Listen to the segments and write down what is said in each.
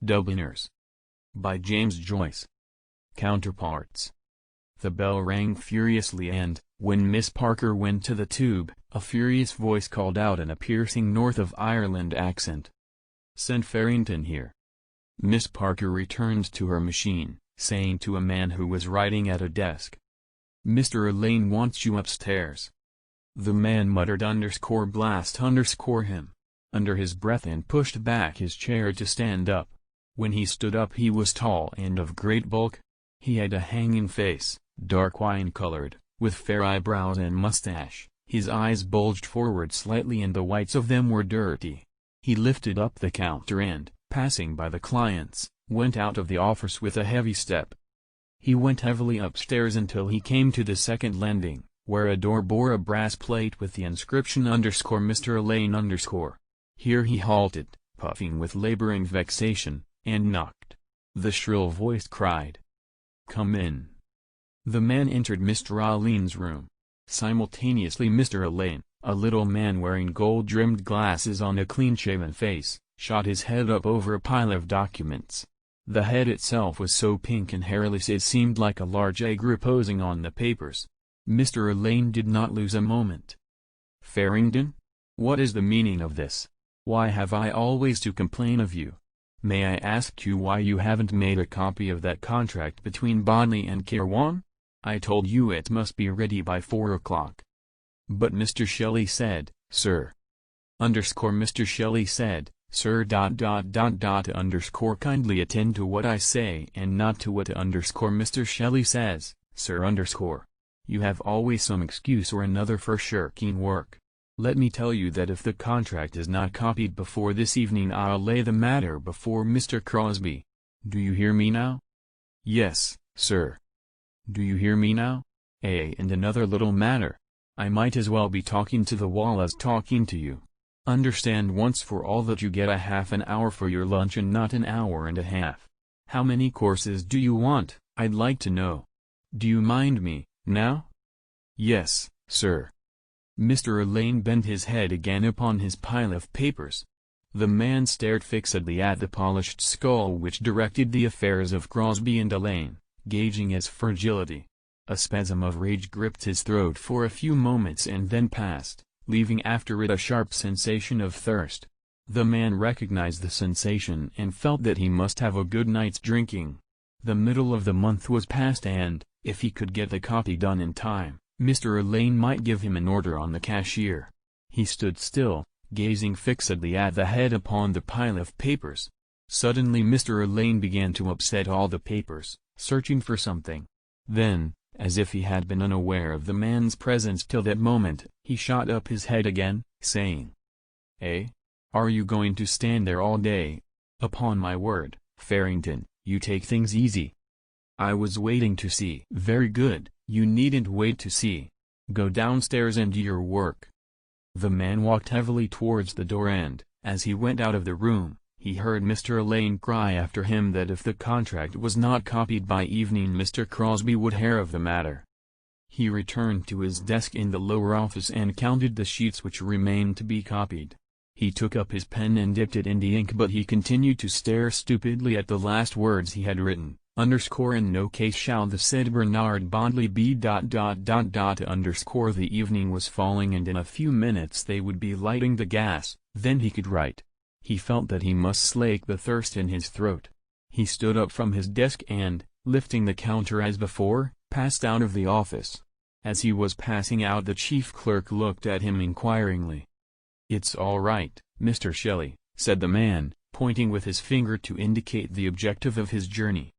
Dubliners. By James Joyce. Counterparts. The bell rang furiously and, when Miss Parker went to the tube, a furious voice called out in a piercing North of Ireland accent. "Send Farrington here." Miss Parker returned to her machine, saying to a man who was writing at a desk, "Mr. Elaine wants you upstairs." The man muttered _blast _him under his breath and pushed back his chair to stand up. When he stood up he was tall and of great bulk. He had a hanging face, dark wine-colored, with fair eyebrows and mustache. His eyes bulged forward slightly and the whites of them were dirty. He lifted up the counter and, passing by the clients, went out of the office with a heavy step. He went heavily upstairs until he came to the second landing, where a door bore a brass plate with the inscription _Mr. Elaine_. Here he halted, puffing with laboring vexation, and knocked. The shrill voice cried, "Come in." The man entered Mr. Elaine's room. Simultaneously Mr. Elaine, a little man wearing gold-rimmed glasses on a clean-shaven face, shot his head up over a pile of documents. The head itself was so pink and hairless it seemed like a large egg reposing on the papers. Mr. Elaine did not lose a moment. "Farrington? What is the meaning of this? Why have I always to complain of you? May I ask you why you haven't made a copy of that contract between Bodley and Kirwan? I told you it must be ready by 4 o'clock. But Mr. Shelley said, sir. Mr. Shelley said, sir. Kindly attend to what I say and not to what Mr. Shelley says, sir. You have always some excuse or another for shirking work. Let me tell you that if the contract is not copied before this evening I'll lay the matter before Mr. Crosby. Do you hear me now? Yes, sir. Do you hear me now? And another little matter. I might as well be talking to the wall as talking to you. Understand once for all that you get a half an hour for your lunch and not an hour and a half. How many courses do you want, I'd like to know? Do you mind me, now? Yes, sir. Mr. Elaine bent his head again upon his pile of papers. The man stared fixedly at the polished skull which directed the affairs of Crosby and Elaine, gauging its fragility. A spasm of rage gripped his throat for a few moments and then passed, leaving after it a sharp sensation of thirst. The man recognized the sensation and felt that he must have a good night's drinking. The middle of the month was past and, if he could get the copy done in time, Mr. Elaine might give him an order on the cashier. He stood still, gazing fixedly at the head upon the pile of papers. Suddenly Mr. Elaine began to upset all the papers, searching for something. Then, as if he had been unaware of the man's presence till that moment, he shot up his head again, saying, Are you going to stand there all day? Upon my word, Farrington, you take things easy. I was waiting to see. Very good, you needn't wait to see. Go downstairs and do your work. The man walked heavily towards the door and, as he went out of the room, he heard Mr. Elaine cry after him that if the contract was not copied by evening Mr. Crosby would hear of the matter. He returned to his desk in the lower office and counted the sheets which remained to be copied. He took up his pen and dipped it in the ink but he continued to stare stupidly at the last words he had written. In no case shall the said Bernard Bodley be ... The evening was falling and in a few minutes they would be lighting the gas, then he could write. He felt that he must slake the thirst in his throat. He stood up from his desk and, lifting the counter as before, passed out of the office. As he was passing out the chief clerk looked at him inquiringly. "It's all right, Mr. Shelley," said the man, pointing with his finger to indicate the objective of his journey.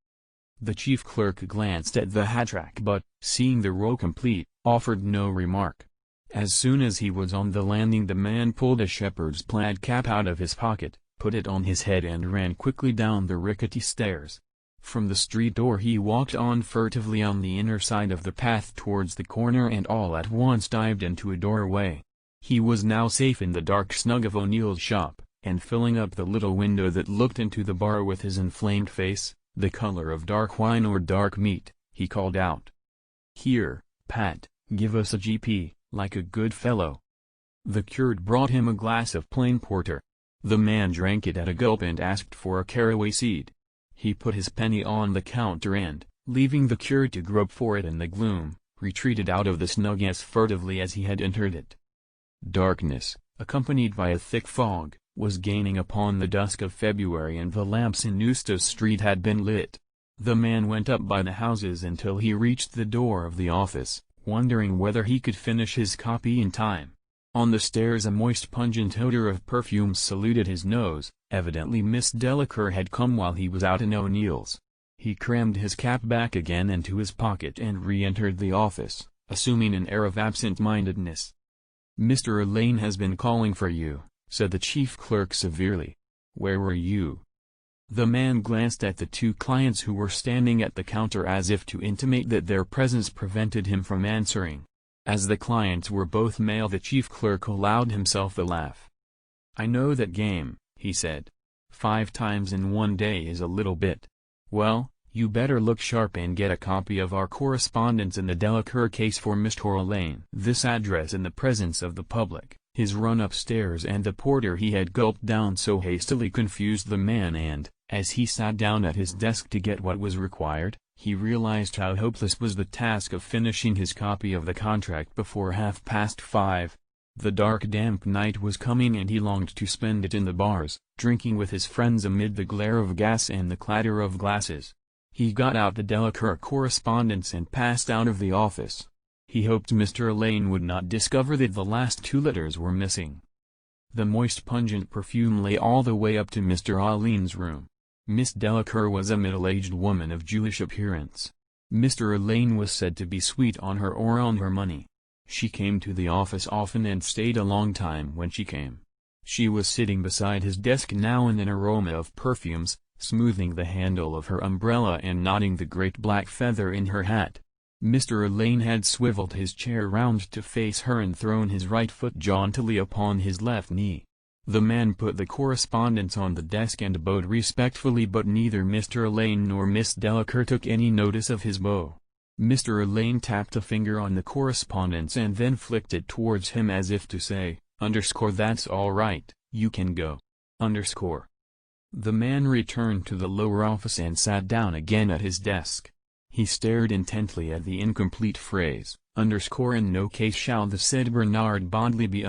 The chief clerk glanced at the hat-rack but, seeing the row complete, offered no remark. As soon as he was on the landing the man pulled a shepherd's plaid cap out of his pocket, put it on his head and ran quickly down the rickety stairs. From the street door he walked on furtively on the inner side of the path towards the corner and all at once dived into a doorway. He was now safe in the dark snug of O'Neill's shop, and filling up the little window that looked into the bar with his inflamed face, the color of dark wine or dark meat, he called out, "Here, Pat, give us a GP, like a good fellow." The curate brought him a glass of plain porter. The man drank it at a gulp and asked for a caraway seed. He put his penny on the counter and, leaving the curate to grope for it in the gloom, retreated out of the snug as furtively as he had entered it. Darkness, accompanied by a thick fog, was gaining upon the dusk of February, and the lamps in Eustace Street had been lit. The man went up by the houses until he reached the door of the office, wondering whether he could finish his copy in time. On the stairs a moist pungent odor of perfumes saluted his nose. Evidently Miss Delacour had come while he was out in O'Neill's. He crammed his cap back again into his pocket and re-entered the office, assuming an air of absent-mindedness. "Mr. Elaine has been calling for you," said the chief clerk severely. "Where were you?" The man glanced at the two clients who were standing at the counter as if to intimate that their presence prevented him from answering. As the clients were both male, the chief clerk allowed himself a laugh. "I know that game," he said. 5 times in one day is a little bit. Well, you better look sharp and get a copy of our correspondence in the Delacour case for Mr. Elaine." This address in the presence of the public, his run upstairs, and the porter he had gulped down so hastily confused the man, and, as he sat down at his desk to get what was required, he realized how hopeless was the task of finishing his copy of the contract before 5:30. The dark damp night was coming, and he longed to spend it in the bars, drinking with his friends amid the glare of gas and the clatter of glasses. He got out the Delacour correspondence and passed out of the office. He hoped Mr. Elaine would not discover that the last 2 letters were missing. The moist pungent perfume lay all the way up to Mr. Elaine's room. Miss Delacour was a middle-aged woman of Jewish appearance. Mr. Elaine was said to be sweet on her or on her money. She came to the office often and stayed a long time when she came. She was sitting beside his desk now in an aroma of perfumes, smoothing the handle of her umbrella and nodding the great black feather in her hat. Mr. Elaine had swiveled his chair round to face her and thrown his right foot jauntily upon his left knee. The man put the correspondence on the desk and bowed respectfully, but neither Mr. Elaine nor Miss Delacour took any notice of his bow. Mr. Elaine tapped a finger on the correspondence and then flicked it towards him as if to say, "That's all right, you can go." The man returned to the lower office and sat down again at his desk. He stared intently at the incomplete phrase, "In no case shall the said Bernard Bodley be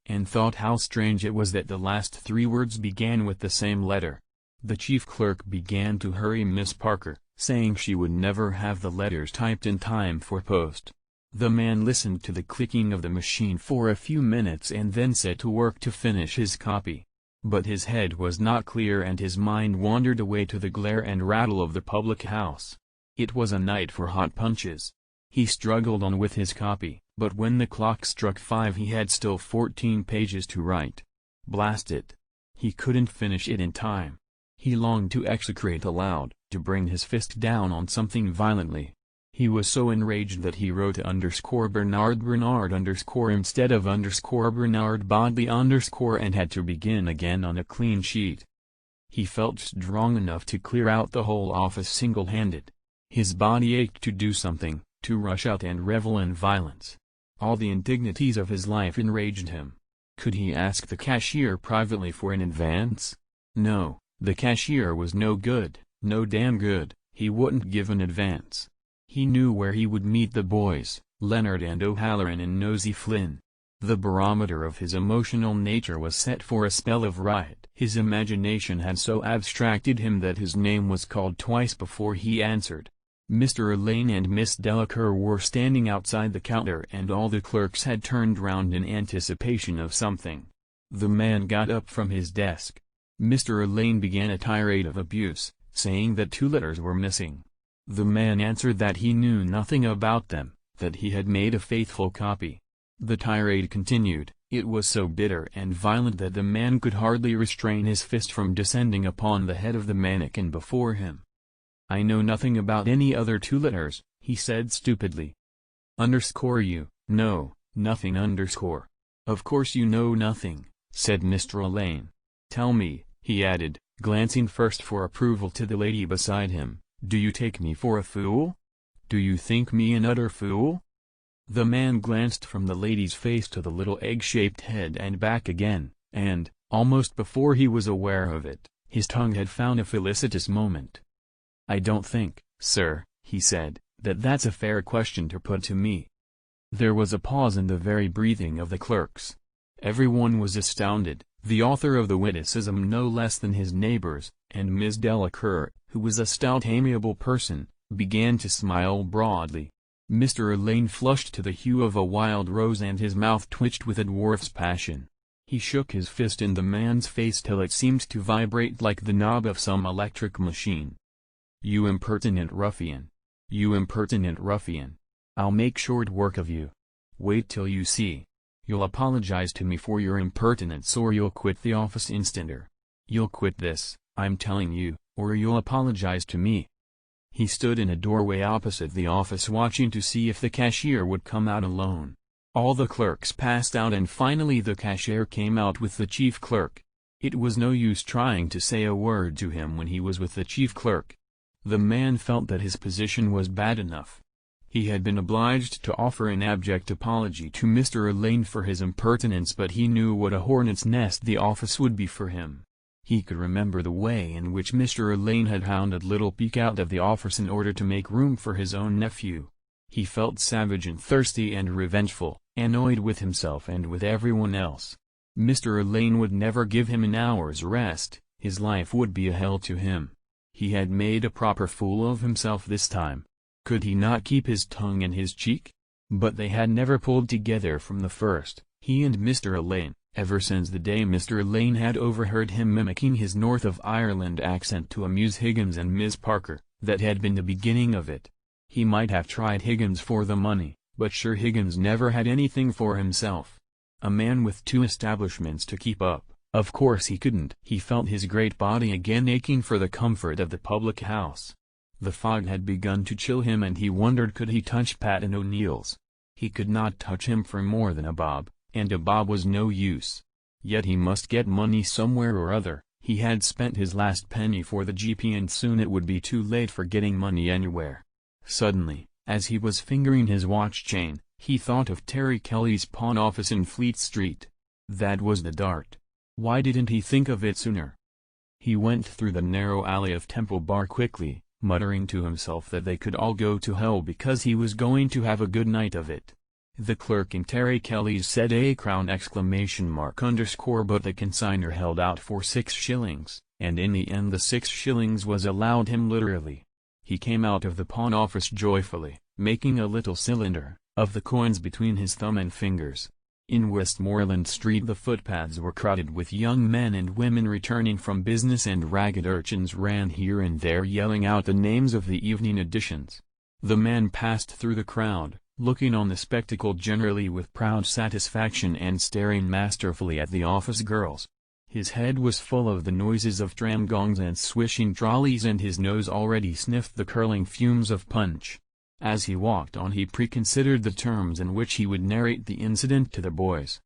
and thought how strange it was that the last 3 words began with the same letter. The chief clerk began to hurry Miss Parker, saying she would never have the letters typed in time for post. The man listened to the clicking of the machine for a few minutes and then set to work to finish his copy. But his head was not clear and his mind wandered away to the glare and rattle of the public house. It was a night for hot punches. He struggled on with his copy, but when the clock struck 5 he had still 14 pages to write. Blast it! He couldn't finish it in time. He longed to execrate aloud, to bring his fist down on something violently. He was so enraged that he wrote Bernard instead of Bernard Bodley and had to begin again on a clean sheet. He felt strong enough to clear out the whole office single-handed. His body ached to do something, to rush out and revel in violence. All the indignities of his life enraged him. Could he ask the cashier privately for an advance? No, the cashier was no good, no damn good, he wouldn't give an advance. He knew where he would meet the boys, Leonard and O'Halloran and Nosey Flynn. The barometer of his emotional nature was set for a spell of riot. His imagination had so abstracted him that his name was called twice before he answered. Mr. Elaine and Miss Delacour were standing outside the counter and all the clerks had turned round in anticipation of something. The man got up from his desk. Mr. Elaine began a tirade of abuse, saying that 2 letters were missing. The man answered that he knew nothing about them, that he had made a faithful copy. The tirade continued. It was so bitter and violent that the man could hardly restrain his fist from descending upon the head of the mannequin before him. "I know nothing about any other 2 letters, he said stupidly. You, no, nothing . Of course you know nothing, said Mr. Elaine. Tell me, he added, glancing first for approval to the lady beside him, do you take me for a fool? Do you think me an utter fool? The man glanced from the lady's face to the little egg-shaped head and back again, and, Almost before he was aware of it, his tongue had found a felicitous moment. "I don't think, sir," he said, "that that's a fair question to put to me." There was a pause in the very breathing of the clerks. Everyone was astounded, the author of the witticism no less than his neighbors, and Miss Delacour, who was a stout amiable person, began to smile broadly. Mr. Lane flushed to the hue of a wild rose and his mouth twitched with a dwarf's passion. He shook his fist in the man's face till it seemed to vibrate like the knob of some electric machine. "You impertinent ruffian! You impertinent ruffian! I'll make short work of you. Wait till you see. You'll apologize to me for your impertinence or you'll quit the office instanter. You'll quit this, I'm telling you, or you'll apologize to me." He stood in a doorway opposite the office watching to see if the cashier would come out alone. All the clerks passed out and finally the cashier came out with the chief clerk. It was no use trying to say a word to him when he was with the chief clerk. The man felt that his position was bad enough. He had been obliged to offer an abject apology to Mr. Lane for his impertinence, but he knew what a hornet's nest the office would be for him. He could remember the way in which Mr. Lane had hounded little Peake out of the office in order to make room for his own nephew. He felt savage and thirsty and revengeful, annoyed with himself and with everyone else. Mr. Lane would never give him an hour's rest, his life would be a hell to him. He had made a proper fool of himself this time. Could he not keep his tongue in his cheek? But they had never pulled together from the first, he and Mr. Lane, ever since the day Mr. Lane had overheard him mimicking his North of Ireland accent to amuse Higgins and Miss Parker. That had been the beginning of it. He might have tried Higgins for the money, but sure Higgins never had anything for himself. A man with two establishments to keep up, of course he couldn't. He felt his great body again aching for the comfort of the public house. The fog had begun to chill him and he wondered could he touch Patton O'Neill's. He could not touch him for more than a bob, and a bob was no use. Yet he must get money somewhere or other. He had spent his last penny for the GP and soon it would be too late for getting money anywhere. Suddenly, as he was fingering his watch chain, he thought of Terry Kelly's pawn office in Fleet Street. That was the Dart. Why didn't he think of it sooner? He went through the narrow alley of Temple Bar quickly, muttering to himself that they could all go to hell because he was going to have a good night of it. The clerk in Terry Kelly's said a crown !! But the consignor held out for 6 shillings, and in the end the 6 shillings was allowed him literally. He came out of the pawn office joyfully, making a little cylinder of the coins between his thumb and fingers. In Westmoreland Street the footpaths were crowded with young men and women returning from business and ragged urchins ran here and there yelling out the names of the evening editions. The man passed through the crowd, looking on the spectacle generally with proud satisfaction and staring masterfully at the office girls. His head was full of the noises of tram gongs and swishing trolleys and his nose already sniffed the curling fumes of punch. As he walked on he preconsidered the terms in which he would narrate the incident to the boys.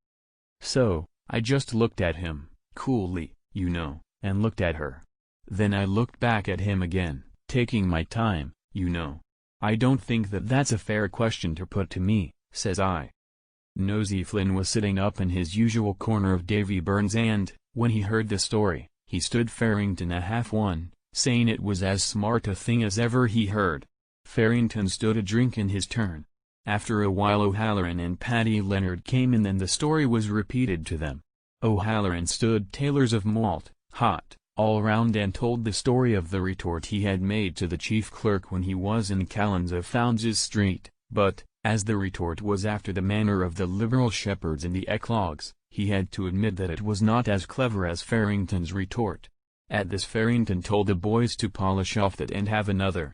"So, I just looked at him, coolly, you know, and looked at her. Then I looked back at him again, taking my time, you know. I don't think that that's a fair question to put to me, says I." Nosey Flynn was sitting up in his usual corner of Davy Burns and, when he heard the story, he stood Farrington a half one, saying it was as smart a thing as ever he heard. Farrington stood a drink in his turn. After a while O'Halloran and Paddy Leonard came in and the story was repeated to them. O'Halloran stood tailors of malt, hot, all round and told the story of the retort he had made to the chief clerk when he was in Callans of Founds Street, but, as the retort was after the manner of the liberal shepherds in the eclogues, he had to admit that it was not as clever as Farrington's retort. At this Farrington told the boys to polish off that and have another.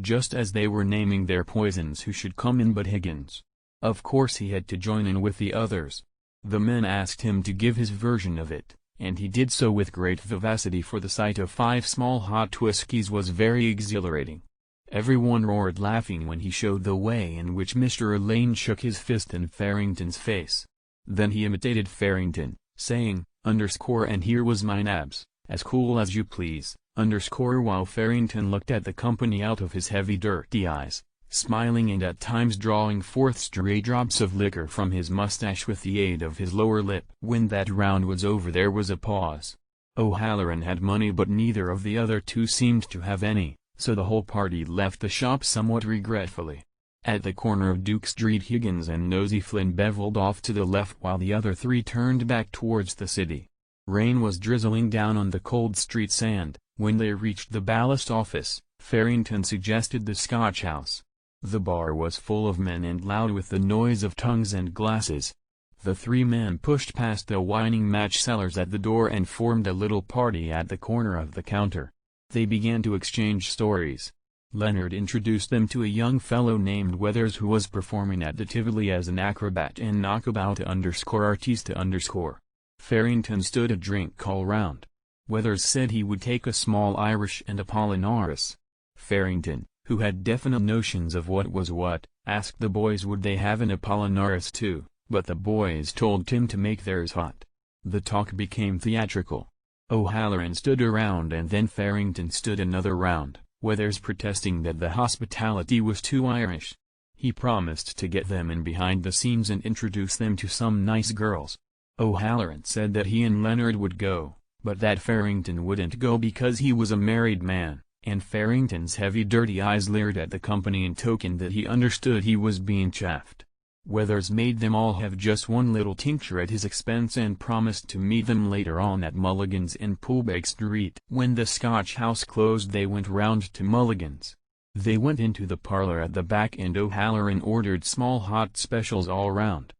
Just as they were naming their poisons who should come in but Higgins. Of course he had to join in with the others. The men asked him to give his version of it, and he did so with great vivacity for the sight of 5 small hot whiskies was very exhilarating. Everyone roared laughing when he showed the way in which Mr. Lane shook his fist in Farrington's face. Then he imitated Farrington, saying, "and here was my nabs, as cool as you please," while Farrington looked at the company out of his heavy dirty eyes, smiling and at times drawing forth stray drops of liquor from his mustache with the aid of his lower lip. When that round was over there was a pause. O'Halloran had money but neither of the other two seemed to have any, so the whole party left the shop somewhat regretfully. At the corner of Duke Street Higgins and Nosey Flynn bevelled off to the left while the other three turned back towards the city. Rain was drizzling down on the cold street sand. When they reached the Ballast office, Farrington suggested the Scotch House. The bar was full of men and loud with the noise of tongues and glasses. The three men pushed past the whining match sellers at the door and formed a little party at the corner of the counter. They began to exchange stories. Leonard introduced them to a young fellow named Weathers who was performing at the Tivoli as an acrobat and knockabout_artiste_. Farrington stood a drink all round. Weathers said he would take a small Irish and Apollinaris. Farrington, who had definite notions of what was what, asked the boys would they have an Apollinaris too, but the boys told Tim to make theirs hot. The talk became theatrical. O'Halloran stood a round and then Farrington stood another round, Weathers protesting that the hospitality was too Irish. He promised to get them in behind the scenes and introduce them to some nice girls. O'Halloran said that he and Leonard would go, but that Farrington wouldn't go because he was a married man, and Farrington's heavy dirty eyes leered at the company in token that he understood he was being chaffed. Weathers made them all have just one little tincture at his expense and promised to meet them later on at Mulligan's in Poolbeg Street. When the Scotch House closed they went round to Mulligan's. They went into the parlour at the back and O'Halloran ordered small hot specials all round.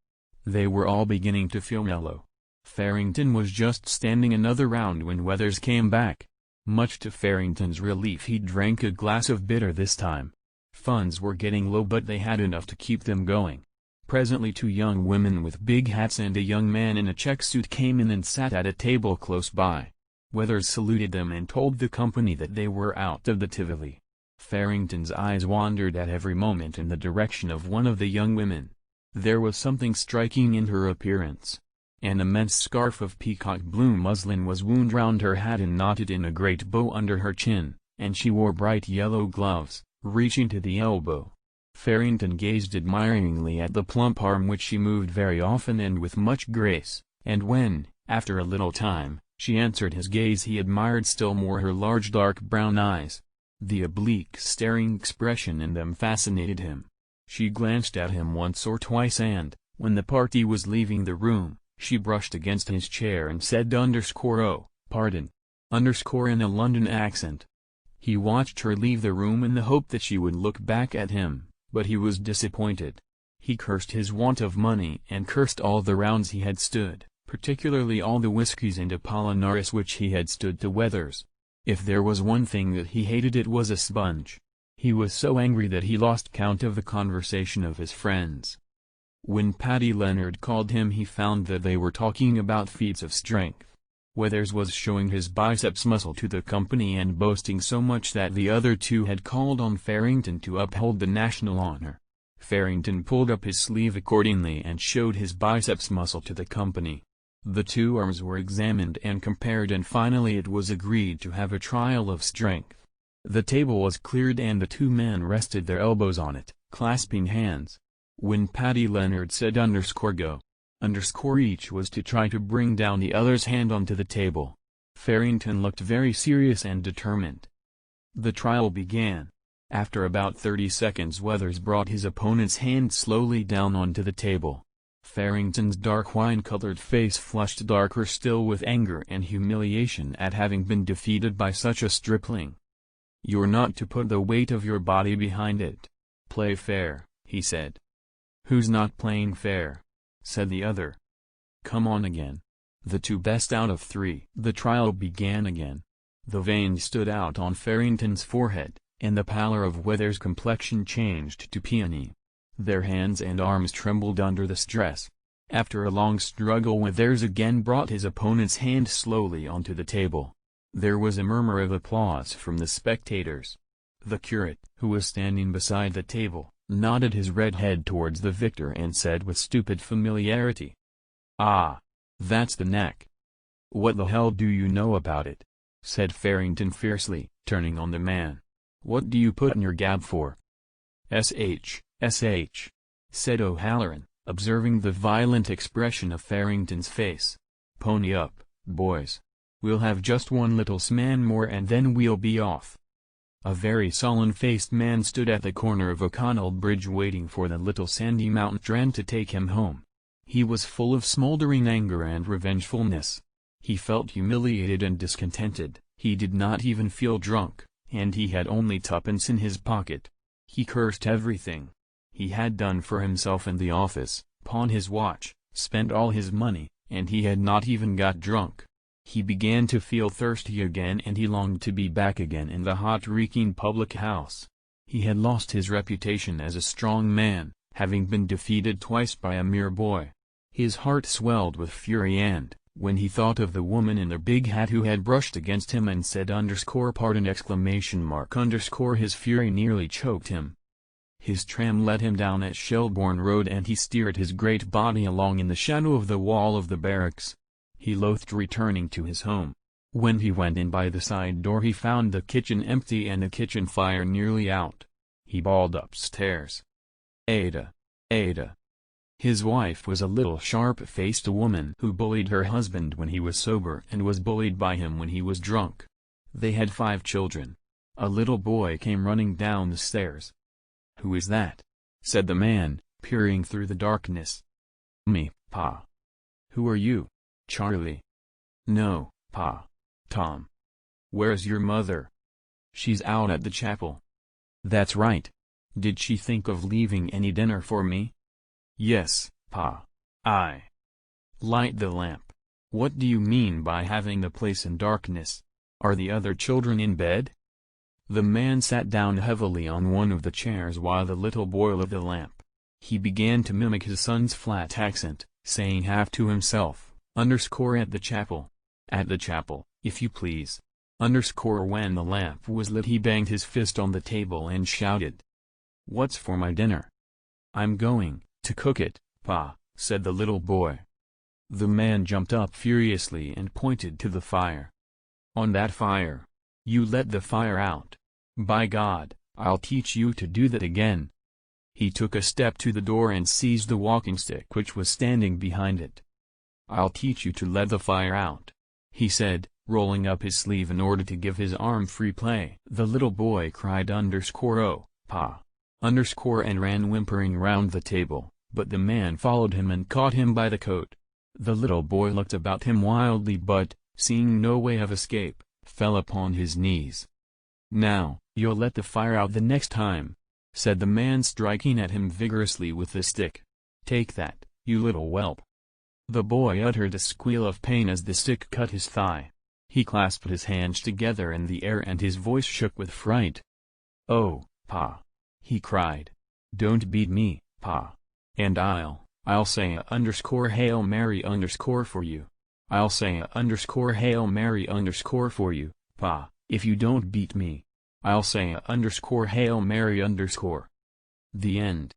They were all beginning to feel mellow. Farrington was just standing another round when Weathers came back. Much to Farrington's relief he drank a glass of bitter this time. Funds were getting low but they had enough to keep them going. Presently two young women with big hats and a young man in a check suit came in and sat at a table close by. Weathers saluted them and told the company that they were out of the Tivoli. Farrington's eyes wandered at every moment in the direction of one of the young women. There was something striking in her appearance. An immense scarf of peacock blue muslin was wound round her hat and knotted in a great bow under her chin, and she wore bright yellow gloves, reaching to the elbow. Farrington gazed admiringly at the plump arm which she moved very often and with much grace, and when, after a little time, she answered his gaze he admired still more her large dark brown eyes. The oblique staring expression in them fascinated him. She glanced at him once or twice and, when the party was leaving the room, she brushed against his chair and said "Oh, pardon," in a London accent. He watched her leave the room in the hope that she would look back at him, but he was disappointed. He cursed his want of money and cursed all the rounds he had stood, particularly all the whiskies and Apollinaris which he had stood to Weathers. If there was one thing that he hated it was a sponge. He was so angry that he lost count of the conversation of his friends. When Paddy Leonard called him he found that they were talking about feats of strength. Weathers was showing his biceps muscle to the company and boasting so much that the other two had called on Farrington to uphold the national honor. Farrington pulled up his sleeve accordingly and showed his biceps muscle to the company. The two arms were examined and compared and finally it was agreed to have a trial of strength. The table was cleared and the two men rested their elbows on it, clasping hands. When Paddy Leonard said "Go," each was to try to bring down the other's hand onto the table. Farrington looked very serious and determined. The trial began. After about 30 seconds Weathers brought his opponent's hand slowly down onto the table. Farrington's dark wine-colored face flushed darker still with anger and humiliation at having been defeated by such a stripling. "You're not to put the weight of your body behind it. Play fair," he said. "Who's not playing fair?" said the other. "Come on again. The two best out of three." The trial began again. The veins stood out on Farrington's forehead, and the pallor of Weathers' complexion changed to peony. Their hands and arms trembled under the stress. After a long struggle Weathers again brought his opponent's hand slowly onto the table. There was a murmur of applause from the spectators. The curate, who was standing beside the table, nodded his red head towards the victor and said with stupid familiarity, "Ah, that's the knack." "What the hell do you know about it?" said Farrington fiercely, turning on the man. "What do you put in your gab for?" sh, said O'Halloran, observing the violent expression of Farrington's face. Pony up, boys. We'll have just one little sman more and then we'll be off. A very sullen-faced man stood at the corner of O'Connell Bridge waiting for the little sandy mountain tram to take him home. He was full of smouldering anger and revengefulness. He felt humiliated and discontented. He did not even feel drunk, and he had only twopence in his pocket. He cursed everything he had done for himself in the office, pawned his watch, spent all his money, and he had not even got drunk. He began to feel thirsty again and he longed to be back again in the hot reeking public house. He had lost his reputation as a strong man, having been defeated twice by a mere boy. His heart swelled with fury and, when he thought of the woman in the big hat who had brushed against him and said _pardon _ his fury nearly choked him. His tram let him down at Shelbourne Road and he steered his great body along in the shadow of the wall of the barracks. He loathed returning to his home. When he went in by the side door he found the kitchen empty and the kitchen fire nearly out. He bawled upstairs. Ada! Ada! His wife was a little sharp-faced woman who bullied her husband when he was sober and was bullied by him when he was drunk. They had 5 children. A little boy came running down the stairs. "Who is that?" said the man, peering through the darkness. "Me, Pa." "Who are you?" "Charlie." "No, Pa. Tom." "Where's your mother?" "She's out at the chapel." "That's right. Did she think of leaving any dinner for me?" "Yes, Pa. I." "Light the lamp." "What do you mean by having the place in darkness? Are the other children in bed?" The man sat down heavily on one of the chairs while the little boy lit the lamp. He began to mimic his son's flat accent, saying half to himself, "at the chapel. At the chapel, if you please." When the lamp was lit he banged his fist on the table and shouted, "What's for my dinner?" "I'm going to cook it, Pa," said the little boy. The man jumped up furiously and pointed to the fire. "On that fire? You let the fire out. By God, I'll teach you to do that again." He took a step to the door and seized the walking stick which was standing behind it. "I'll teach you to let the fire out," he said, rolling up his sleeve in order to give his arm free play. The little boy cried "Oh, Pa!" and ran whimpering round the table, but the man followed him and caught him by the coat. The little boy looked about him wildly but, seeing no way of escape, fell upon his knees. "Now, you'll let the fire out the next time," said the man striking at him vigorously with the stick. "Take that, you little whelp." The boy uttered a squeal of pain as the stick cut his thigh. He clasped his hands together in the air and his voice shook with fright. "Oh, Pa!" he cried. "Don't beat me, Pa. And I'll say Hail Mary for you. I'll say Hail Mary for you, Pa, if you don't beat me. I'll say Hail Mary." The end.